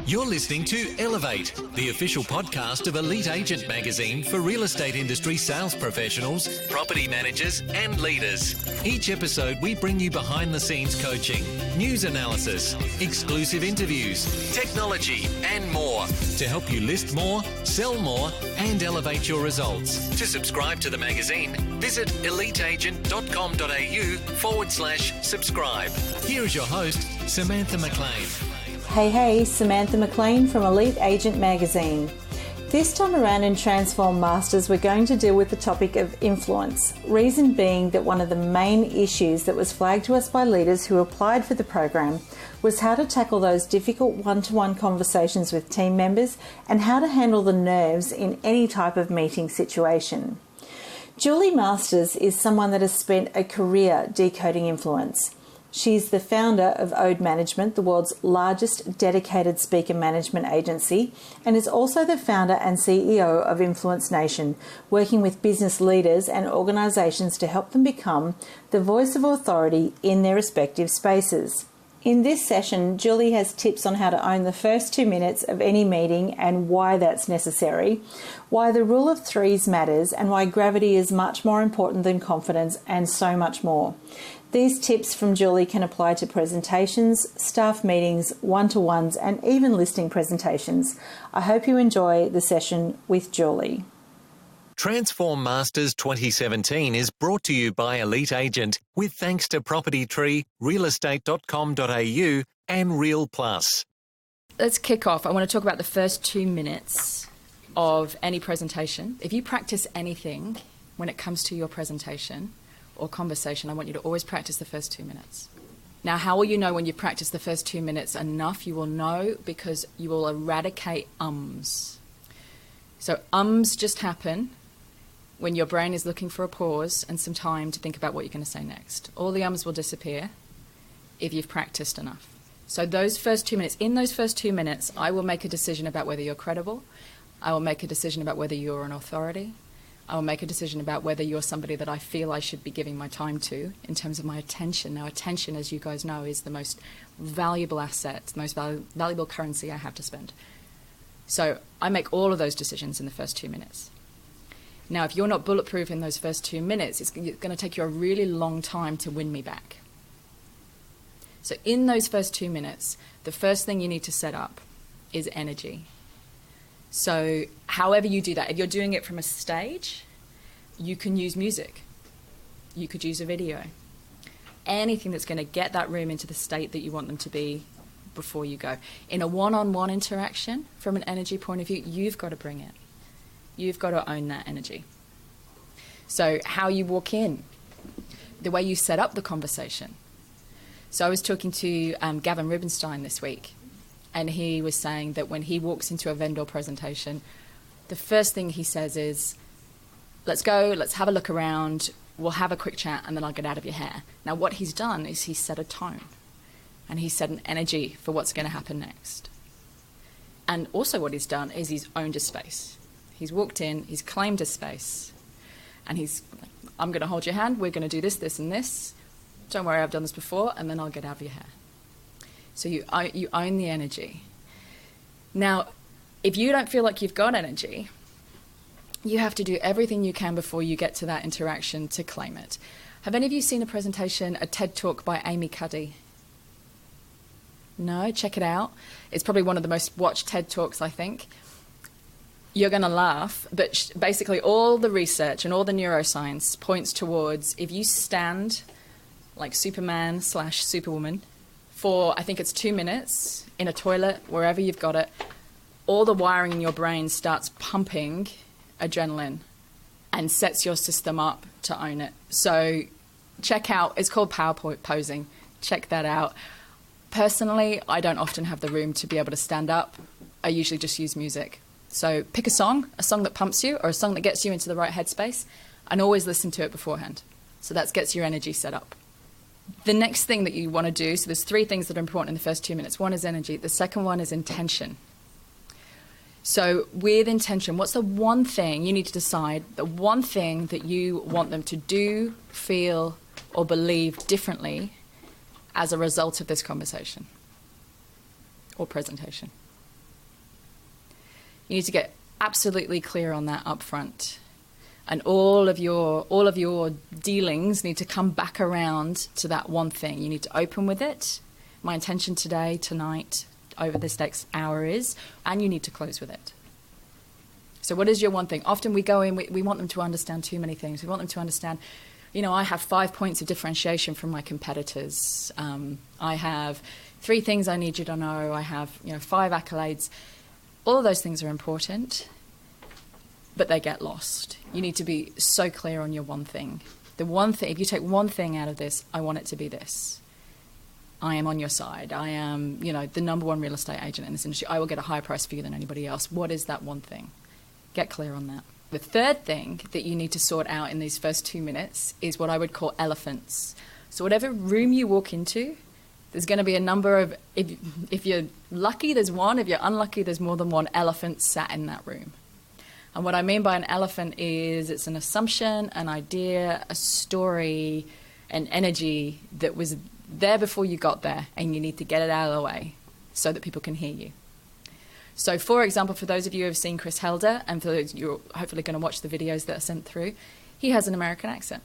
You're listening to Elevate, the official podcast of Elite Agent magazine for real estate industry sales professionals, property managers, and leaders. Each episode, we bring you behind the scenes coaching, news analysis, exclusive interviews, technology, and more to help you list more, sell more, and elevate your results. To subscribe to the magazine, visit eliteagent.com.au/subscribe. Here is your host, Samantha McLean. Hey, Samantha McLean from Elite Agent magazine. This time around in Transform Masters, we're going to deal with the topic of influence. Reason being that one of the main issues that was flagged to us by leaders who applied for the program was how to tackle those difficult one-to-one conversations with team members and how to handle the nerves in any type of meeting situation. Julie Masters is someone that has spent a career decoding influence. She's the founder of Ode Management, the world's largest dedicated speaker management agency, and is also the founder and CEO of Influence Nation, working with business leaders and organisations to help them become the voice of authority in their respective spaces. In this session, Julie has tips on how to own the first 2 minutes of any meeting and why that's necessary, why the rule of threes matters, and why gravity is much more important than confidence, and so much more. These tips from Julie can apply to presentations, staff meetings, one-to-ones, and even listing presentations. I hope you enjoy the session with Julie. Transform Masters 2017 is brought to you by Elite Agent with thanks to Property Tree, realestate.com.au and Real Plus. Let's kick off. I want to talk about the first 2 minutes of any presentation. If you practice anything when it comes to your presentation or conversation, I want you to always practice the first 2 minutes. Now, how will you know when you've practiced the first 2 minutes enough? You will know because you will eradicate ums. So ums just happen when your brain is looking for a pause and some time to think about what you're going to say next. All the ums will disappear if you've practiced enough. So those first 2 minutes, in those first 2 minutes, I will make a decision about whether you're credible. I will make a decision about whether you're an authority. I will make a decision about whether you're somebody that I feel I should be giving my time to in terms of my attention. Now, attention, as you guys know, is the most valuable asset, the most valuable currency I have to spend. So I make all of those decisions in the first 2 minutes. Now, if you're not bulletproof in those first 2 minutes, it's going to take you a really long time to win me back. So in those first 2 minutes, the first thing you need to set up is energy. So however you do that, if you're doing it from a stage, you can use music. You could use a video. Anything that's going to get that room into the state that you want them to be before you go. In a one-on-one interaction, from an energy point of view, you've got to bring it. You've got to own that energy. So how you walk in, the way you set up the conversation. So I was talking to Gavin Rubenstein this week, and he was saying that when he walks into a vendor presentation, the first thing he says is, let's go, let's have a look around, we'll have a quick chat, and then I'll get out of your hair. Now, what he's done is he's set a tone, and he's set an energy for what's going to happen next. And also what he's done is he's owned a space. He's walked in, he's claimed a space, and I'm going to hold your hand, we're going to do this, this, and this. Don't worry, I've done this before, and then I'll get out of your hair. So you own the energy. Now, if you don't feel like you've got energy, you have to do everything you can before you get to that interaction to claim it. Have any of you seen a presentation, a TED Talk by Amy Cuddy? No? Check it out. It's probably one of the most watched TED Talks, I think. You're going to laugh, but basically all the research and all the neuroscience points towards if you stand like Superman/Superwoman for, I think it's 2 minutes, in a toilet, wherever you've got it, all the wiring in your brain starts pumping adrenaline and sets your system up to own it. So check out, it's called power posing. Check that out. Personally, I don't often have the room to be able to stand up. I usually just use music. So pick a song that pumps you or a song that gets you into the right headspace, and always listen to it beforehand. So that gets your energy set up. The next thing that you want to do, so there's 3 things that are important in the first 2 minutes. One is energy. The second one is intention. So with intention, what's the one thing you need to decide, the one thing that you want them to do, feel, or believe differently as a result of this conversation or presentation? You need to get absolutely clear on that up front. And all of your dealings need to come back around to that one thing. You need to open with it. My intention today, tonight, over this next hour is, and you need to close with it. So what is your one thing? Often we go in, we want them to understand too many things. We want them to understand, I have 5 points of differentiation from my competitors. I have 3 things I need you to know. I have, 5 accolades. All of those things are important, but they get lost. You need to be so clear on your one thing. The one thing, if you take one thing out of this, I want it to be this. I am on your side. I am, the number one real estate agent in this industry. I will get a higher price for you than anybody else. What is that one thing? Get clear on that. The third thing that you need to sort out in these first 2 minutes is what I would call elephants. So whatever room you walk into, there's going to be a number of, if you're lucky, there's one. If you're unlucky, there's more than one elephant sat in that room. And what I mean by an elephant is it's an assumption, an idea, a story, an energy that was there before you got there, and you need to get it out of the way so that people can hear you. So, for example, for those of you who have seen Chris Helder, and for those you're hopefully going to watch the videos that are sent through, he has an American accent.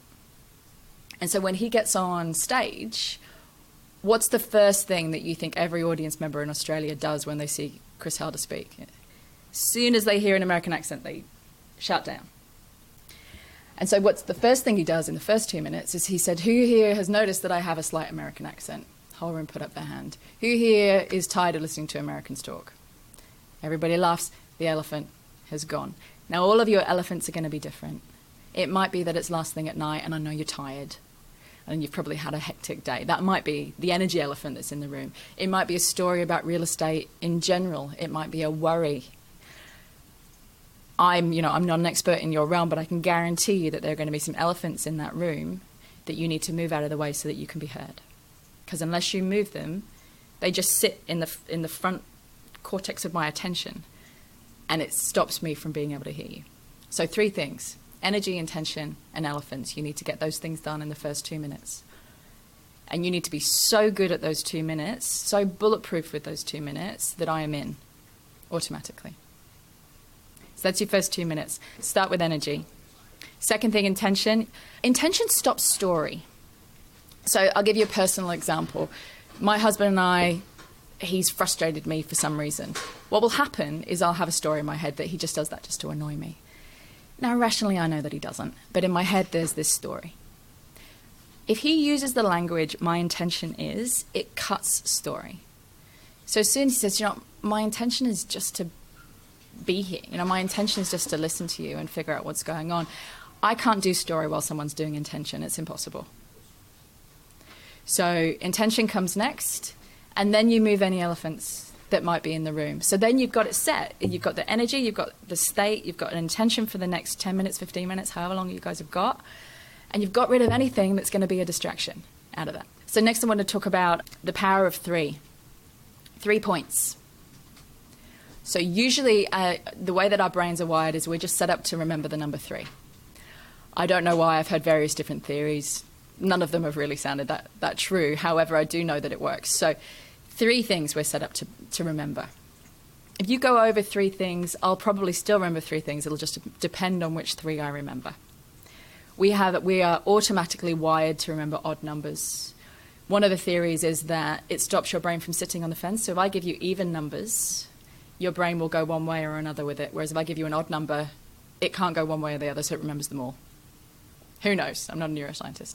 And so when he gets on stage, what's the first thing that you think every audience member in Australia does when they see Chris Helder speak? As soon as they hear an American accent, they shout down. And so what's the first thing he does in the first 2 minutes is he said, who here has noticed that I have a slight American accent? Whole room put up their hand. Who here is tired of listening to Americans talk? Everybody laughs. The elephant has gone. Now, all of your elephants are going to be different. It might be that it's last thing at night and I know you're tired and you've probably had a hectic day. That might be the energy elephant that's in the room. It might be a story about real estate in general. It might be a worry. I'm not an expert in your realm, but I can guarantee you that there are going to be some elephants in that room that you need to move out of the way so that you can be heard. Because unless you move them, they just sit in the front cortex of my attention, and it stops me from being able to hear you. So 3 things: energy, intention, and elephants. You need to get those things done in the first 2 minutes. And you need to be so good at those 2 minutes, so bulletproof with those 2 minutes, that I am in automatically. So that's your first 2 minutes. Start with energy. Second thing, intention. Intention stops story. So I'll give you a personal example. My husband and I, he's frustrated me for some reason. What will happen is I'll have a story in my head that he just does that just to annoy me. Now, rationally, I know that he doesn't, but in my head, there's this story. If he uses the language, my intention is, it cuts story. So as soon as he says, my intention is just to be here. My intention is just to listen to you and figure out what's going on. I can't do story while someone's doing intention. It's impossible. So intention comes next, and then you move any elephants that might be in the room. So then you've got it set. You've got the energy, you've got the state, you've got an intention for the next 10 minutes, 15 minutes, however long you guys have got, and you've got rid of anything that's going to be a distraction out of that. So next I want to talk about the power of 3. 3 points. So usually the way that our brains are wired is we're just set up to remember the number 3. I don't know why. I've heard various different theories. None of them have really sounded that true. However, I do know that it works. So 3 things we're set up to remember. If you go over 3 things, I'll probably still remember 3 things. It'll just depend on which 3 I remember. We are automatically wired to remember odd numbers. One of the theories is that it stops your brain from sitting on the fence. So if I give you even numbers, your brain will go one way or another with it. Whereas if I give you an odd number, it can't go one way or the other, so it remembers them all. Who knows? I'm not a neuroscientist.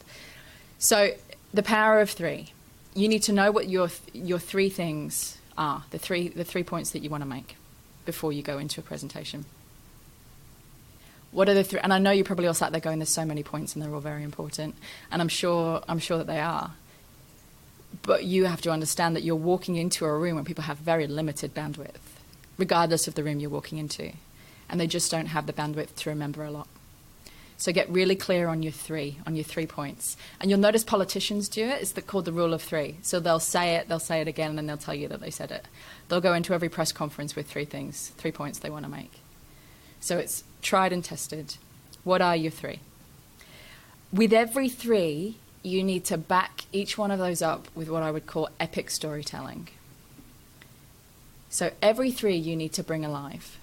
So the power of 3. You need to know what your 3 things are, the three points that you want to make before you go into a presentation. What are the 3? And I know you're probably all sat there going, there's so many points and they're all very important. And I'm sure that they are. But you have to understand that you're walking into a room where people have very limited bandwidth, regardless of the room you're walking into. And they just don't have the bandwidth to remember a lot. So get really clear on your 3 points. And you'll notice politicians do it. It's called the rule of 3. So they'll say it again, and then they'll tell you that they said it. They'll go into every press conference with 3 points they want to make. So it's tried and tested. What are your 3? With every 3, you need to back each one of those up with what I would call epic storytelling. So every 3 you need to bring alive.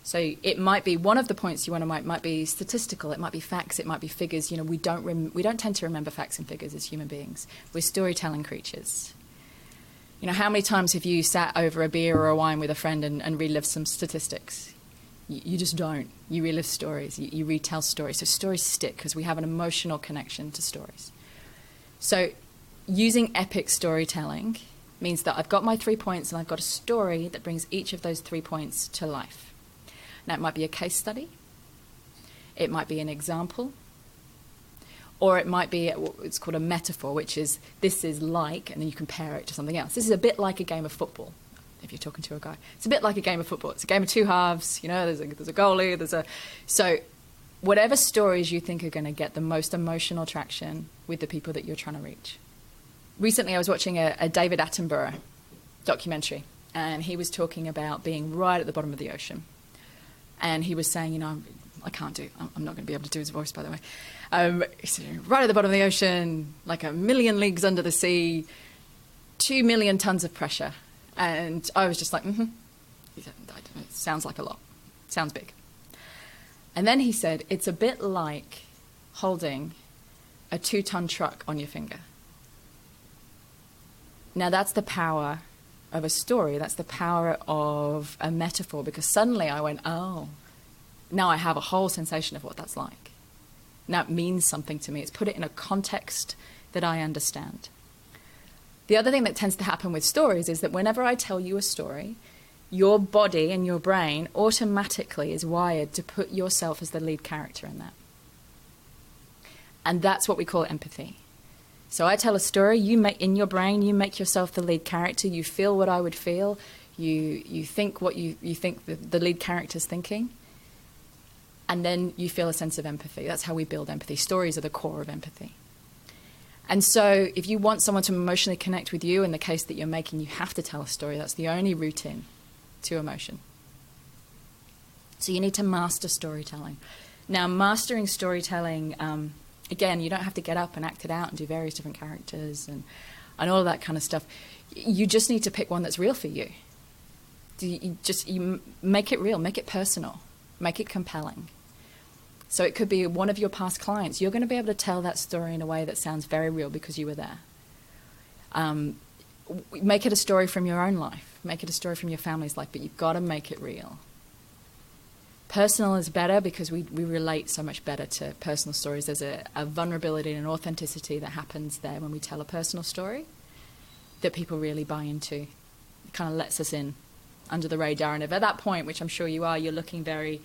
So it might be one of the points you want to make might be statistical, it might be facts, it might be figures. You know, we don't tend to remember facts and figures as human beings. We're storytelling creatures. You know, how many times have you sat over a beer or a wine with a friend and relived some statistics? You just don't. You relive stories. You retell stories. So stories stick because we have an emotional connection to stories. So using epic storytelling means that I've got my 3 points and I've got a story that brings each of those 3 points to life. Now, it might be a case study, it might be an example, or it might be what's called a metaphor, which is this is like, and then you compare it to something else. This is a bit like a game of football, if you're talking to a guy. It's a bit like a game of football. It's a game of two halves, you know, there's a goalie, So whatever stories you think are going to get the most emotional traction with the people that you're trying to reach. Recently, I was watching a David Attenborough documentary, and he was talking about being right at the bottom of the ocean. And he was saying, you know, I'm not going to be able to do his voice, by the way. He said, right at the bottom of the ocean, like 1,000,000 leagues under the sea, 2 million tons of pressure. And I was just like, He said, it sounds like a lot. Sounds big. And then he said, it's a bit like holding a 2-ton truck on your finger. Now, that's the power of a story. That's the power of a metaphor, because suddenly I went, oh, now I have a whole sensation of what that's like. Now it means something to me. It's put it in a context that I understand. The other thing that tends to happen with stories is that whenever I tell you a story, your body and your brain automatically is wired to put yourself as the lead character in that. And that's what we call empathy. So I tell a story, in your brain, you make yourself the lead character, you feel what I would feel, you think what you think the lead character's thinking, and then you feel a sense of empathy. That's how we build empathy. Stories are the core of empathy. And so if you want someone to emotionally connect with you in the case that you're making, you have to tell a story. That's the only route in to emotion. So you need to master storytelling. Now, mastering storytelling, again, you don't have to get up and act it out and do various different characters and all of that kind of stuff. You just need to pick one that's real for you. You make it real, make it personal, make it compelling. So it could be one of your past clients. You're going to be able to tell that story in a way that sounds very real because you were there. Make it a story from your own life. Make it a story from your family's life, but you've got to make it real. Personal is better because we relate so much better to personal stories. There's a vulnerability and an authenticity that happens there when we tell a personal story that people really buy into. It kind of lets us in under the radar. And if at that point, which I'm sure you are, you're looking very,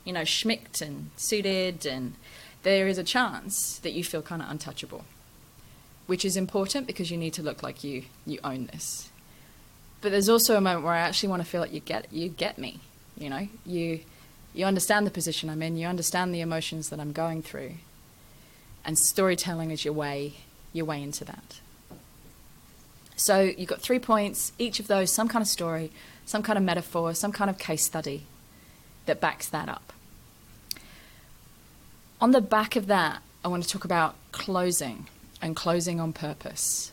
schmicked and suited, and there is a chance that you feel kind of untouchable, which is important because you need to look like you own this. But there's also a moment where I actually want to feel like you get me, You understand the position I'm in, you understand the emotions that I'm going through, and storytelling is your way into that. So you've got 3 points, each of those, some kind of story, some kind of metaphor, some kind of case study that backs that up. On the back of that, I want to talk about closing and closing on purpose.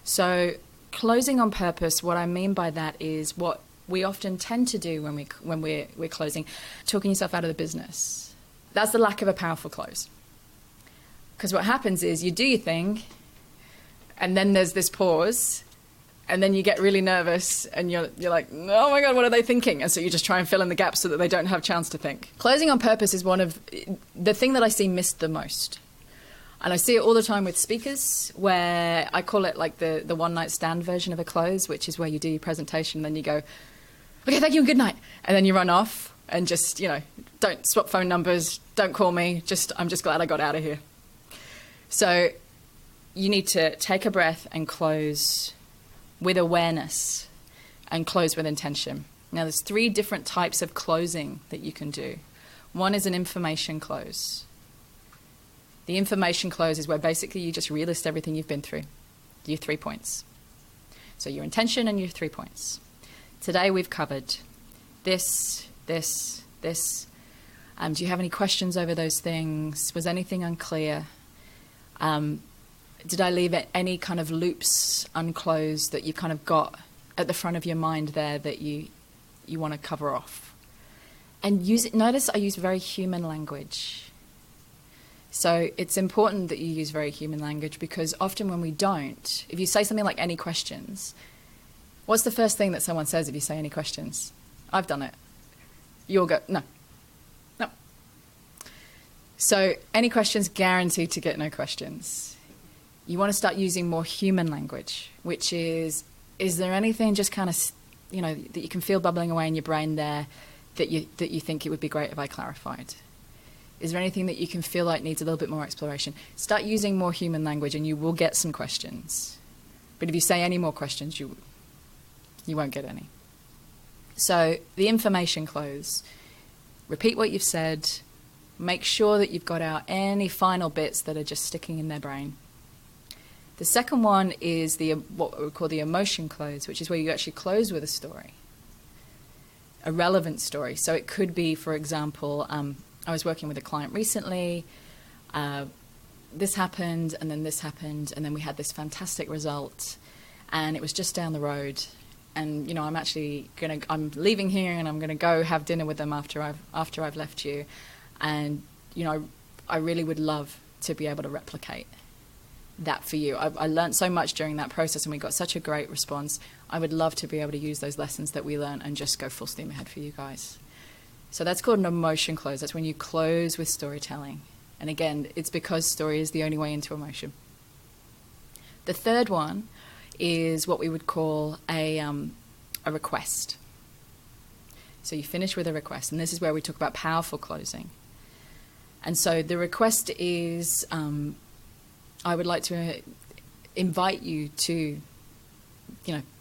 So closing on purpose, what I mean by that is what we often tend to do when we're closing, talking yourself out of the business. That's the lack of a powerful close. Because what happens is you do your thing, and then there's this pause, and then you get really nervous, and you're like, oh my God, what are they thinking? And so you just try and fill in the gaps so that they don't have a chance to think. Closing on purpose is one of the thing that I see missed the most. And I see it all the time with speakers, where I call it like the one-night stand version of a close, which is where you do your presentation, and then you go, okay, thank you and good night. And then you run off and just, don't swap phone numbers, don't call me, I'm just glad I got out of here. So you need to take a breath and close with awareness and close with intention. Now, there's 3 different types of closing that you can do. One is an information close. The information close is where basically you just relist everything you've been through, your 3 points. So your intention and your 3 points. Today we've covered this. Do you have any questions over those things? Was anything unclear? Did I leave any kind of loops unclosed that you've kind of got at the front of your mind there that you want to cover off? And notice I use very human language. So it's important that you use very human language, because often when we don't, if you say something like any questions, what's the first thing that someone says if you say any questions? I've done it. You'll go, no. So any questions, guaranteed to get no questions. You want to start using more human language, which is there anything just kind of, that you can feel bubbling away in your brain there that you think it would be great if I clarified? Is there anything that you can feel like needs a little bit more exploration? Start using more human language and you will get some questions. But if you say any more questions, you won't get any. So the information close. Repeat what you've said. Make sure that you've got out any final bits that are just sticking in their brain. The second one is what we call the emotion close, which is where you actually close with a story, a relevant story. So it could be, for example, I was working with a client recently. This happened, and then this happened, and then we had this fantastic result, and it was just down the road. And I'm leaving here, and I'm gonna go have dinner with them after I've left you. And I really would love to be able to replicate that for you. I learned so much during that process, and we got such a great response. I would love to be able to use those lessons that we learned and just go full steam ahead for you guys. So that's called an emotion close. That's when you close with storytelling. And again, it's because story is the only way into emotion. The third one is what we would call a request. So you finish with a request, and this is where we talk about powerful closing. And so the request is, I would like to invite you to,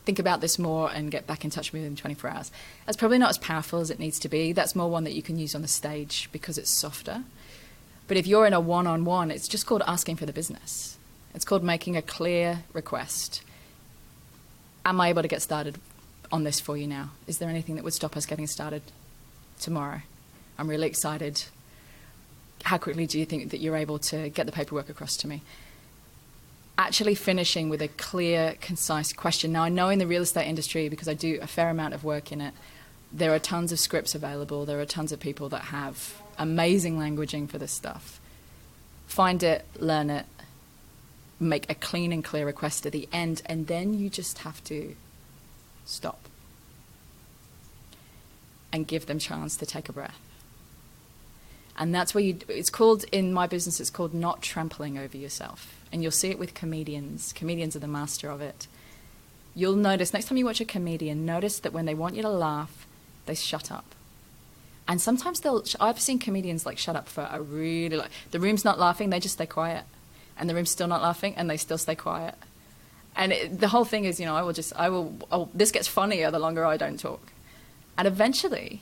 think about this more and get back in touch with me within 24 hours. That's probably not as powerful as it needs to be. That's more one that you can use on the stage because it's softer. But if you're in a one-on-one, it's just called asking for the business. It's called making a clear request. Am I able to get started on this for you now? Is there anything that would stop us getting started tomorrow? I'm really excited. How quickly do you think that you're able to get the paperwork across to me? Actually finishing with a clear, concise question. Now, I know in the real estate industry, because I do a fair amount of work in it, there are tons of scripts available. There are tons of people that have amazing languaging for this stuff. Find it, learn it, make a clean and clear request at the end, and then you just have to stop and give them chance to take a breath. And that's where it's called, in my business, it's called not trampling over yourself. And you'll see it with comedians. Comedians are the master of it. You'll notice, next time you watch a comedian, notice that when they want you to laugh, they shut up. And sometimes I've seen comedians shut up for the room's not laughing, they just stay quiet. And the room's still not laughing, and they still stay quiet. And the whole thing is, this gets funnier the longer I don't talk. And eventually,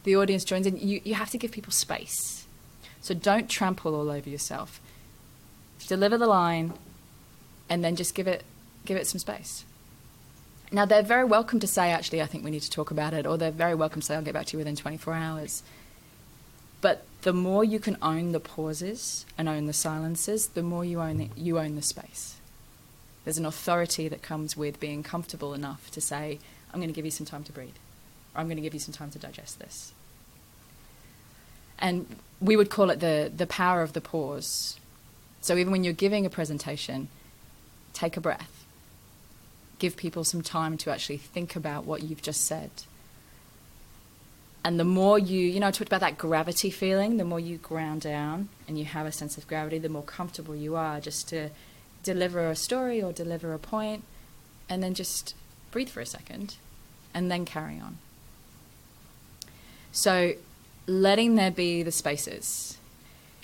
the audience joins in. You have to give people space. So don't trample all over yourself. Deliver the line, and then just give it some space. Now, they're very welcome to say, actually, I think we need to talk about it, or they're very welcome to say, I'll get back to you within 24 hours. But the more you can own the pauses and own the silences, the more you own the space. There's an authority that comes with being comfortable enough to say, I'm going to give you some time to breathe, or I'm going to give you some time to digest this. And we would call it the power of the pause. So even when you're giving a presentation, take a breath. Give people some time to actually think about what you've just said. And the more I talked about that gravity feeling, the more you ground down and you have a sense of gravity, the more comfortable you are just to deliver a story or deliver a point, and then just breathe for a second and then carry on. So letting there be the spaces.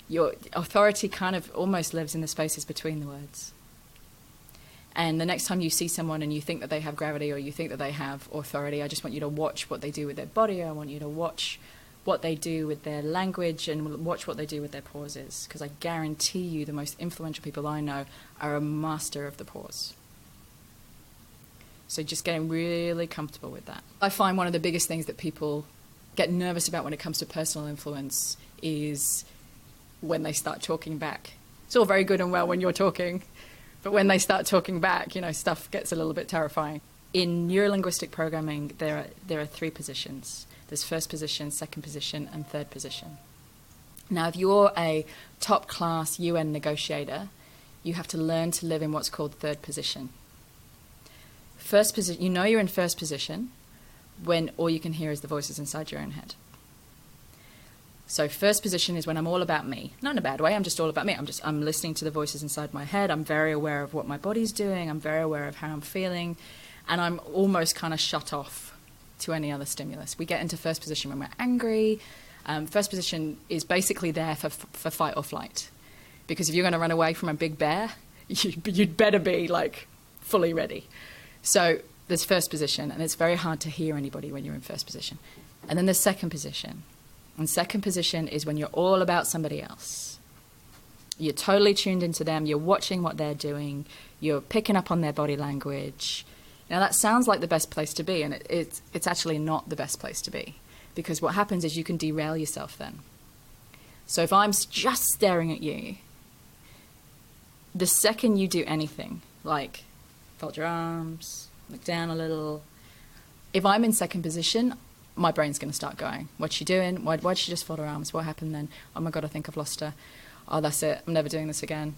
Your authority kind of almost lives in the spaces between the words. And the next time you see someone and you think that they have gravity or you think that they have authority, I just want you to watch what they do with their body. I want you to watch what they do with their language and watch what they do with their pauses. Because I guarantee you the most influential people I know are a master of the pause. So just getting really comfortable with that. I find one of the biggest things that people get nervous about when it comes to personal influence is when they start talking back. It's all very good and well when you're talking, but when they start talking back, stuff gets a little bit terrifying. in neurolinguistic programming, there are three positions. There's first position, second position, and third position. Now, if you're a top-class UN negotiator, you have to learn to live in what's called third position. First position, you know you're in first position when all you can hear is the voices inside your own head. So first position is when I'm all about me. Not in a bad way, I'm just all about me. I'm listening to the voices inside my head. I'm very aware of what my body's doing. I'm very aware of how I'm feeling. And I'm almost kind of shut off to any other stimulus. We get into first position when we're angry. First position is basically there for fight or flight. Because if you're going to run away from a big bear, you'd better be like fully ready. So there's first position, and it's very hard to hear anybody when you're in first position. And then there's second position. And second position is when you're all about somebody else. You're totally tuned into them. You're watching what they're doing. You're picking up on their body language. Now, that sounds like the best place to be, and it's actually not the best place to be, because what happens is you can derail yourself then. So if I'm just staring at you, the second you do anything, like fold your arms, look down a little, if I'm in second position, my brain's going to start going. What's she doing? Why'd she just fold her arms? What happened then? Oh my God, I think I've lost her. Oh, that's it. I'm never doing this again.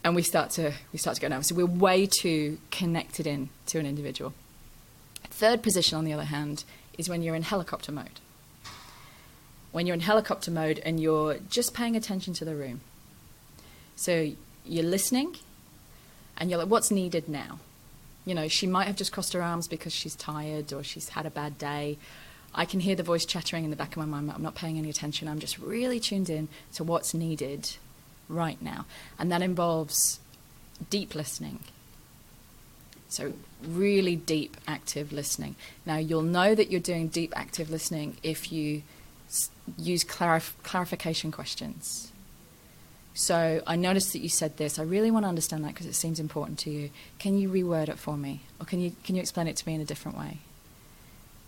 And we start to go nervous. So we're way too connected in to an individual. Third position, on the other hand, is when you're in helicopter mode. When you're in helicopter mode and you're just paying attention to the room. So you're listening and you're like, what's needed now? You know, she might have just crossed her arms because she's tired or she's had a bad day. I can hear the voice chattering in the back of my mind. I'm not paying any attention. I'm just really tuned in to what's needed right now. And that involves deep listening. So really deep, active listening. Now, you'll know that you're doing deep, active listening if you use clarification questions. So I noticed that you said this. I really want to understand that because it seems important to you. Can you reword it for me? Or can you explain it to me in a different way?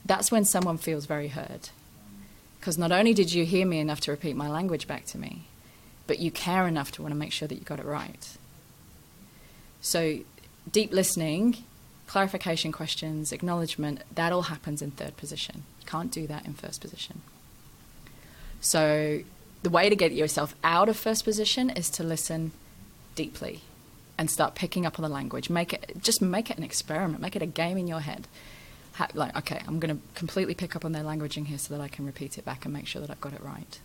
That's when someone feels very heard. Because not only did you hear me enough to repeat my language back to me, but you care enough to want to make sure that you got it right. So deep listening, clarification questions, acknowledgement, that all happens in third position. You can't do that in first position. So the way to get yourself out of first position is to listen deeply and start picking up on the language. Make it an experiment. Make it a game in your head. Okay, I'm going to completely pick up on their language in here so that I can repeat it back and make sure that I've got it right.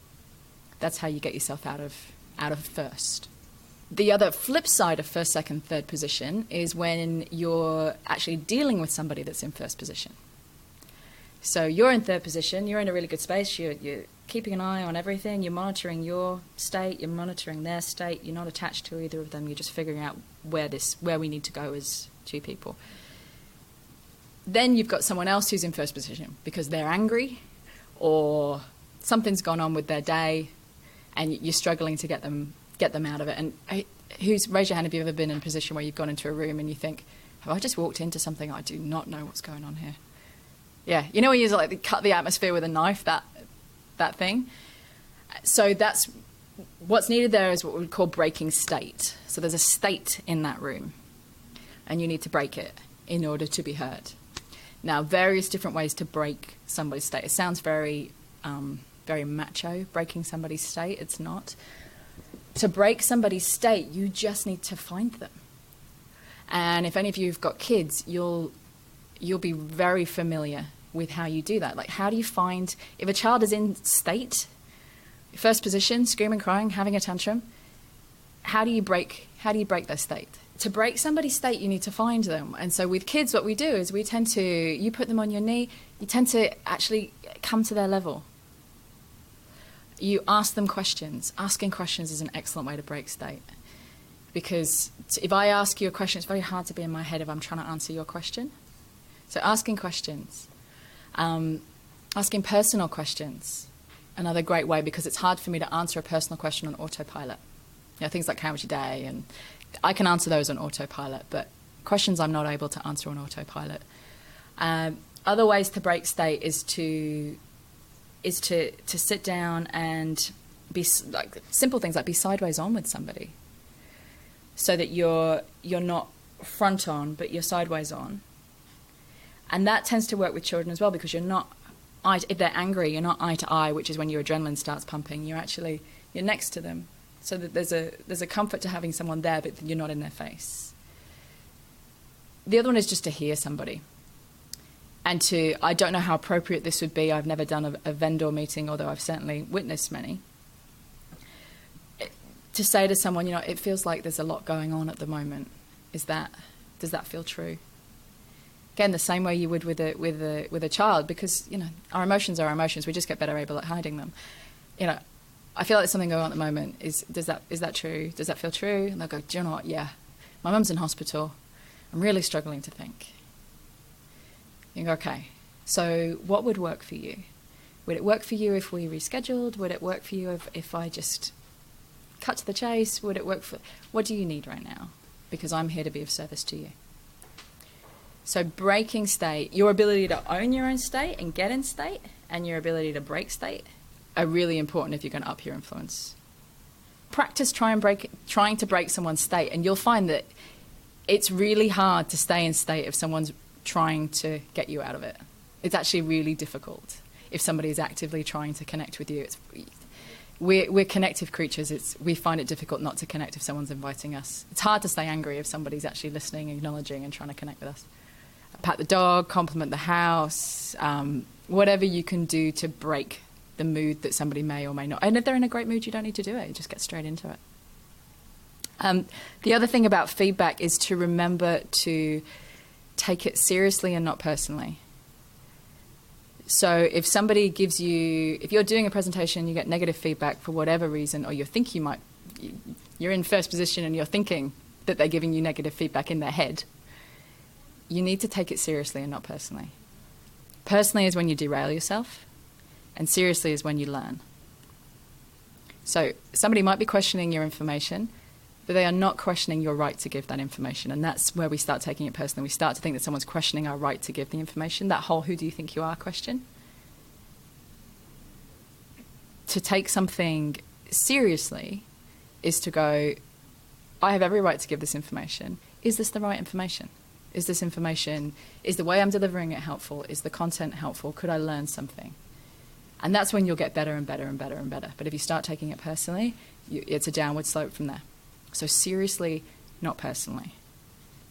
That's how you get yourself out of first. The other flip side of first, second, third position is when you're actually dealing with somebody that's in first position. So you're in third position, you're in a really good space, you're keeping an eye on everything, you're monitoring your state, you're monitoring their state, you're not attached to either of them, you're just figuring out where we need to go as two people. Then you've got someone else who's in first position because they're angry or something's gone on with their day and you're struggling to get them out of it. And raise your hand if you've ever been in a position where you've gone into a room and you think, have I just walked into something? I do not know what's going on here. Yeah, you know when you like cut the atmosphere with a knife, that thing? So that's what's needed there is what we would call breaking state. So there's a state in that room and you need to break it in order to be heard. Now, various different ways to break somebody's state. It sounds very macho, breaking somebody's state. It's not. To break somebody's state, you just need to find them. And if any of you have got kids, you'll be very familiar with how you do that. Like, how do you find, if a child is in state, first position, screaming, crying, having a tantrum, how do you break their state? To break somebody's state, you need to find them. And so with kids, what we do is you put them on your knee, you tend to actually come to their level. You ask them questions. Asking questions is an excellent way to break state. Because if I ask you a question, it's very hard to be in my head if I'm trying to answer your question. So asking questions. Asking personal questions, another great way, because it's hard for me to answer a personal question on autopilot. You know, things like how was your day, and I can answer those on autopilot, but questions I'm not able to answer on autopilot. Other ways to break state is to sit down and be like simple things like be sideways on with somebody, so that you're not front on, but you're sideways on. And that tends to work with children as well, because you're not, if they're angry, you're not eye to eye, which is when your adrenaline starts pumping. You're next to them. So that there's a comfort to having someone there, but you're not in their face. The other one is just to hear somebody. And I don't know how appropriate this would be. I've never done a vendor meeting, although I've certainly witnessed many. To say to someone, it feels like there's a lot going on at the moment. Does that feel true? Again, the same way you would with a child, because our emotions are our emotions. We just get better able at hiding them. I feel like there's something going on at the moment. Is that true? Does that feel true? And they'll go, do you know what? Yeah, my mum's in hospital. I'm really struggling to think. You go, okay, so what would work for you? Would it work for you if we rescheduled? Would it work for you if I just cut to the chase? Would it work what do you need right now? Because I'm here to be of service to you. So breaking state, your ability to own your own state and get in state, and your ability to break state are really important if you're going to up your influence. Practice trying to break someone's state, and you'll find that it's really hard to stay in state if someone's trying to get you out of it. It's actually really difficult if somebody is actively trying to connect with you. We're connective creatures. We find it difficult not to connect if someone's inviting us. It's hard to stay angry if somebody's actually listening, acknowledging, and trying to connect with us. Pat the dog, compliment the house, whatever you can do to break the mood that somebody may or may not. And if they're in a great mood, you don't need to do it. You just get straight into it. The other thing about feedback is to remember to take it seriously and not personally. So if somebody if you're doing a presentation, you get negative feedback for whatever reason, or you're in first position and you're thinking that they're giving you negative feedback in their head, you need to take it seriously and not personally. Personally is when you derail yourself, and seriously is when you learn. So somebody might be questioning your information, but they are not questioning your right to give that information. And that's where we start taking it personally. We start to think that someone's questioning our right to give the information, that whole "who do you think you are" question. To take something seriously is to go, I have every right to give this information. Is this the right information? Is the way I'm delivering it helpful? Is the content helpful? Could I learn something? And that's when you'll get better and better and better and better. But if you start taking it personally, it's a downward slope from there. So seriously, not personally.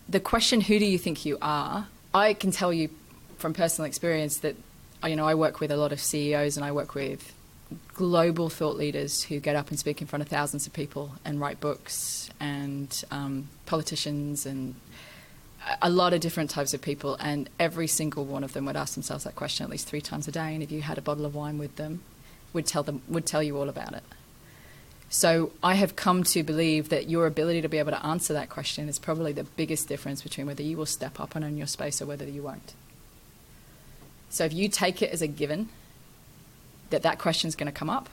The question, who do you think you are? I can tell you from personal experience that, I work with a lot of CEOs, and I work with global thought leaders who get up and speak in front of thousands of people and write books, and politicians, and a lot of different types of people. And every single one of them would ask themselves that question at least 3 times a day. And if you had a bottle of wine with them, would tell you all about it. So I have come to believe that your ability to be able to answer that question is probably the biggest difference between whether you will step up and own your space or whether you won't. So if you take it as a given that question's going to come up,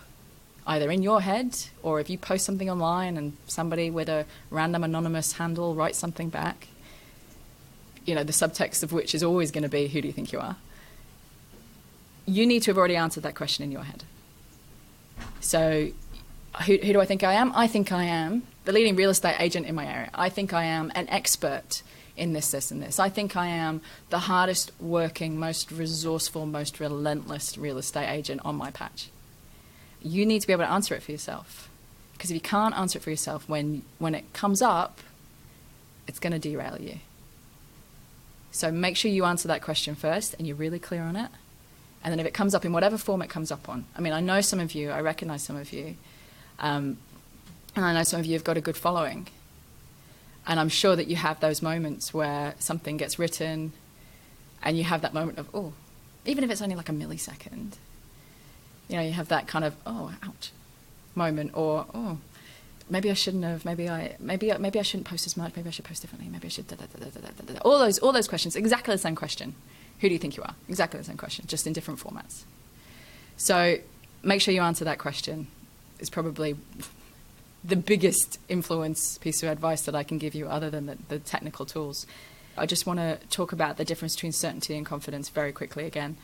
either in your head, or if you post something online and somebody with a random anonymous handle writes something back, the subtext of which is always going to be, who do you think you are? You need to have already answered that question in your head. So who do I think I am? I think I am the leading real estate agent in my area. I think I am an expert in this, this, and this. I think I am the hardest working, most resourceful, most relentless real estate agent on my patch. You need to be able to answer it for yourself. Because if you can't answer it for yourself, when it comes up, it's going to derail you. So make sure you answer that question first and you're really clear on it. And then if it comes up in whatever form it comes up on. I know some of you, I recognize some of you, and I know some of you have got a good following. And I'm sure that you have those moments where something gets written and you have that moment of, oh, even if it's only like a millisecond, you have that kind of, oh, ouch moment, or, oh, maybe I shouldn't have, maybe I shouldn't post as much, maybe I should post differently, maybe I should all those questions, exactly the same question. Who do you think you are? Exactly the same question, just in different formats. So make sure you answer that question. Is probably the biggest influence piece of advice that I can give you, other than the technical tools. I just want to talk about the difference between certainty and confidence very quickly again.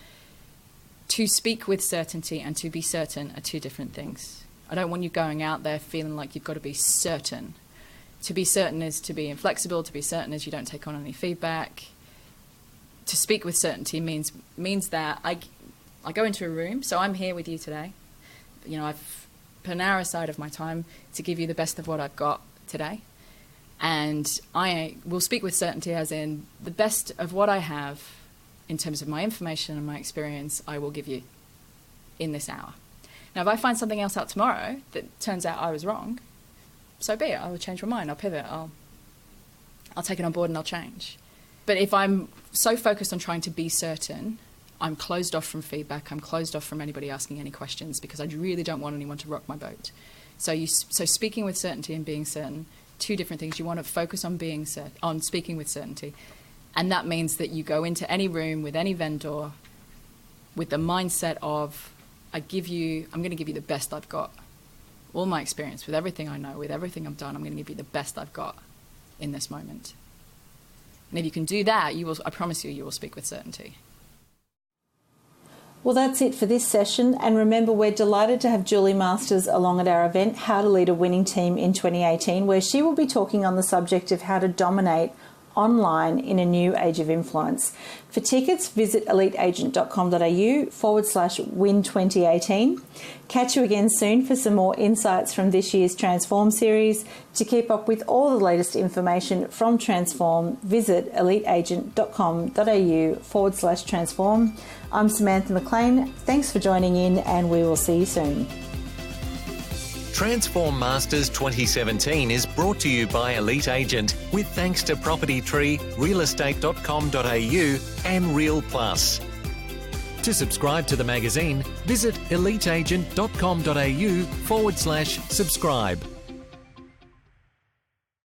To speak with certainty and to be certain are two different things. I don't want you going out there feeling like you've got to be certain. To be certain is to be inflexible. To be certain is you don't take on any feedback. to speak with certainty means that I go into a room. So I'm here with you today. I've put an hour aside of my time to give you the best of what I've got today. And I will speak with certainty, as in the best of what I have in terms of my information and my experience, I will give you in this hour. Now, if I find something else out tomorrow that turns out I was wrong, so be it. I will change my mind. I'll pivot. I'll take it on board and I'll change. But if I'm so focused on trying to be certain, I'm closed off from feedback. I'm closed off from anybody asking any questions because I really don't want anyone to rock my boat. So speaking with certainty and being certain, two different things. You want to focus on on speaking with certainty, and that means that you go into any room with any vendor with the mindset of I'm going to give you the best I've got. All my experience, with everything I know, with everything I've done, I'm going to give you the best I've got in this moment. And if you can do that, I promise you will speak with certainty. Well, that's it for this session. And remember, we're delighted to have Julie Masters along at our event, How to Lead a Winning Team in 2018, where she will be talking on the subject of how to dominate online in a new age of influence. For tickets, visit eliteagent.com.au/win2018. Catch you again soon for some more insights from this year's Transform series. To keep up with all the latest information from Transform, visit eliteagent.com.au/transform. I'm Samantha McLean. Thanks for joining in, and we will see you soon. Transform Masters 2017 is brought to you by Elite Agent with thanks to Property Tree, realestate.com.au and Real Plus. To subscribe to the magazine, visit eliteagent.com.au/subscribe.